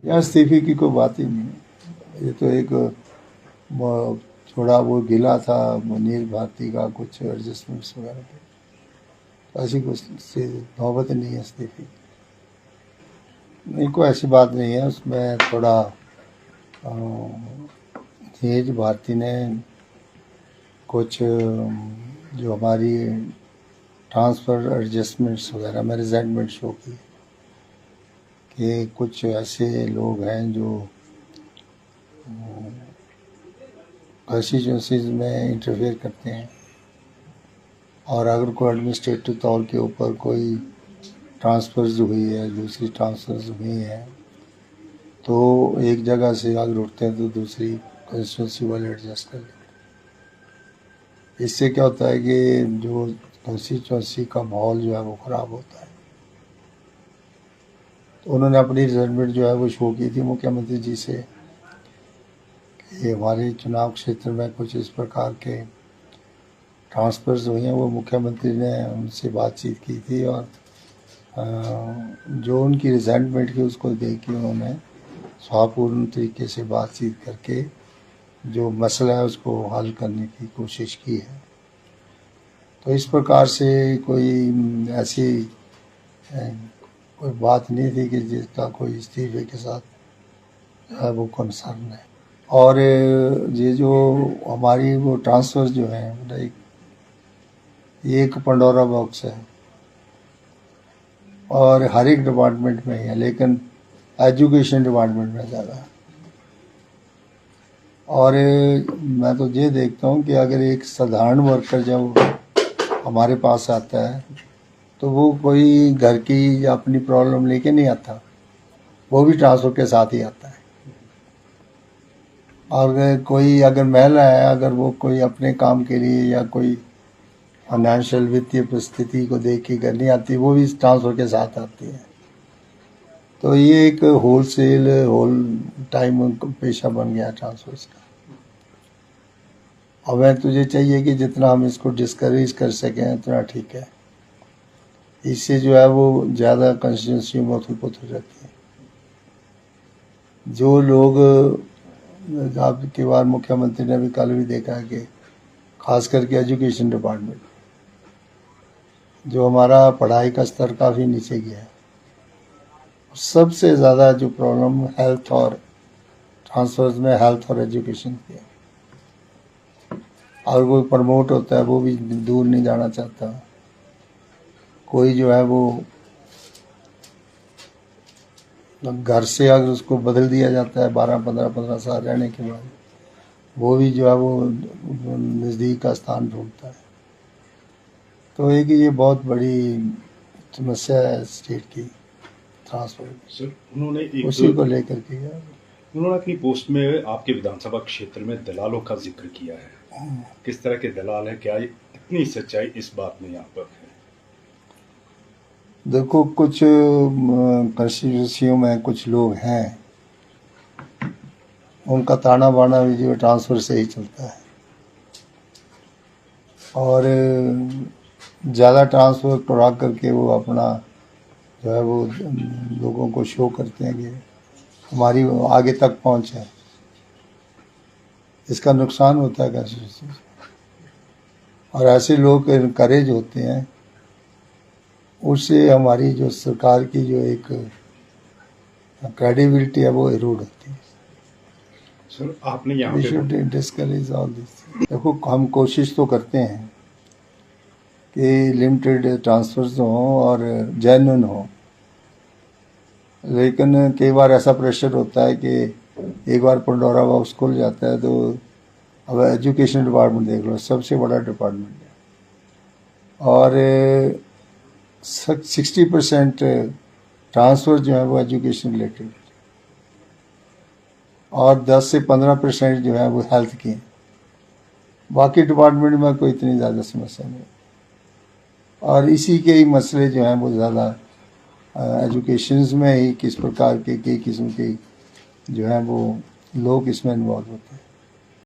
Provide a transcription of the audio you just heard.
यहाँ इस्तीफे की कोई बात ही नहीं है। ये तो एक थोड़ा वो गिला था मुनीर भारती का, कुछ एडजस्टमेंट्स वगैरह के, ऐसी कुछ नौबत नहीं है इस्तीफे की। नहीं, कोई ऐसी बात नहीं है उसमें। थोड़ा नीरज भारती ने कुछ जो हमारी ट्रांसफ़र एडजस्टमेंट्स वगैरह में रिजेंटमेंट शो की कि कुछ ऐसे लोग हैं जो कंस्टिट्यूंसीज में इंटरफेयर करते हैं, और अगर कोई एडमिनिस्ट्रेटिव तौर के ऊपर कोई ट्रांसफ़र्स हुई है, दूसरी ट्रांसफ़र्स हुई हैं, तो एक जगह से अगर उठते हैं तो दूसरी कंस्टिट्यूंसी वाले एडजस्ट कर लेते हैं। इससे क्या होता है कि जो कंस्टिट्यूंसी का माहौल जो है वो ख़राब होता है। तो उन्होंने अपनी रिजल्टमेंट जो है वो शो की थी मुख्यमंत्री जी से कि हमारे चुनाव क्षेत्र में कुछ इस प्रकार के ट्रांसफ़र्स हुई हैं। वो मुख्यमंत्री ने उनसे बातचीत की थी, और जो उनकी रिजल्टमेंट की उसको देख के उन्होंने स्वापूर्ण तरीके से बातचीत करके जो मसला है उसको हल करने की कोशिश की है। तो इस प्रकार से कोई ऐसी कोई बात नहीं थी कि जिसका कोई इस्तीफे के साथ है वो कंसर्न है। और ये जो हमारी वो ट्रांसफ़र जो है, एक पंडोरा बॉक्स है और हर एक डिपार्टमेंट में है, लेकिन एजुकेशन डिपार्टमेंट में ज़्यादा है। और मैं तो ये देखता हूँ कि अगर एक साधारण वर्कर जब हमारे पास आता है तो वो कोई घर की या अपनी प्रॉब्लम लेके नहीं आता, वो भी ट्रांसफ़र के साथ ही आता है। और कोई अगर महिला है, अगर वो कोई अपने काम के लिए या कोई फाइनेंशियल वित्तीय परिस्थिति को देख के घर नहीं आती, वो भी ट्रांसफ़र के साथ आती है। तो ये एक होल टाइम पेशा बन गया ट्रांसफ़र्स का। अब मैं तुझे चाहिए कि जितना हम इसको डिस्करेज कर सकें उतना ठीक है। इससे जो है वो ज़्यादा कंस्टिट्यूंसी में उथल पुथल रहती है। जो लोग आपकी बार मुख्यमंत्री ने भी कल भी देखा है कि खास करके एजुकेशन डिपार्टमेंट, जो हमारा पढ़ाई का स्तर काफ़ी नीचे गया है, सबसे ज़्यादा जो प्रॉब्लम हेल्थ और ट्रांसफर्स में हेल्थ और एजुकेशन की है। और कोई प्रमोट होता है वो भी दूर नहीं जाना चाहता। कोई जो है वो घर से अगर उसको बदल दिया जाता है 12-15 साल रहने के बाद, वो भी जो है वो नज़दीक का स्थान ढूंढता है। तो एक ये बहुत बड़ी समस्या है स्टेट की ट्रांसफर। सर, उन्होंने उसी को लेकर के उन्होंने अपनी पोस्ट में आपके विधानसभा क्षेत्र में दलालों का जिक्र किया है। किस तरह के दलाल है, क्या इतनी सच्चाई इस बात में यहाँ पर है? देखो, कुछ कंस्टिट्यूंसियों में कुछ लोग हैं, उनका ताना बाना भी जो ट्रांसफ़र से ही चलता है, और ज़्यादा ट्रांसफ़र करा करके वो अपना जो है वो लोगों को शो करते हैं कि हमारी आगे तक पहुंच है। इसका नुकसान होता है कंस्टिट्यूंसी। और ऐसे लोग इनकरेज होते हैं, उससे हमारी जो सरकार की जो एक क्रेडिबिलिटी है वो इरोड होती है। सर, आपने यहाँ पे डिस्करेज ऑल दिस। देखो, हम कोशिश तो करते हैं कि लिमिटेड ट्रांसफर्स हों और जेन्युइन हों, लेकिन कई बार ऐसा प्रेशर होता है कि एक बार पंडोरा बॉक्स खुल जाता है। तो अब एजुकेशन डिपार्टमेंट देख लो, सबसे बड़ा डिपार्टमेंट है, और 60% ट्रांसफ़र जो है वो एजुकेशन रिलेटेड, और 10 से 15% जो है वो हेल्थ की। बाकी डिपार्टमेंट में कोई इतनी ज़्यादा समस्या नहीं। और इसी के ही मसले जो हैं वो ज़्यादा एजुकेशन में ही किस प्रकार के कई किस्म के जो हैं वो लोग इसमें इन्वॉल्व होते हैं।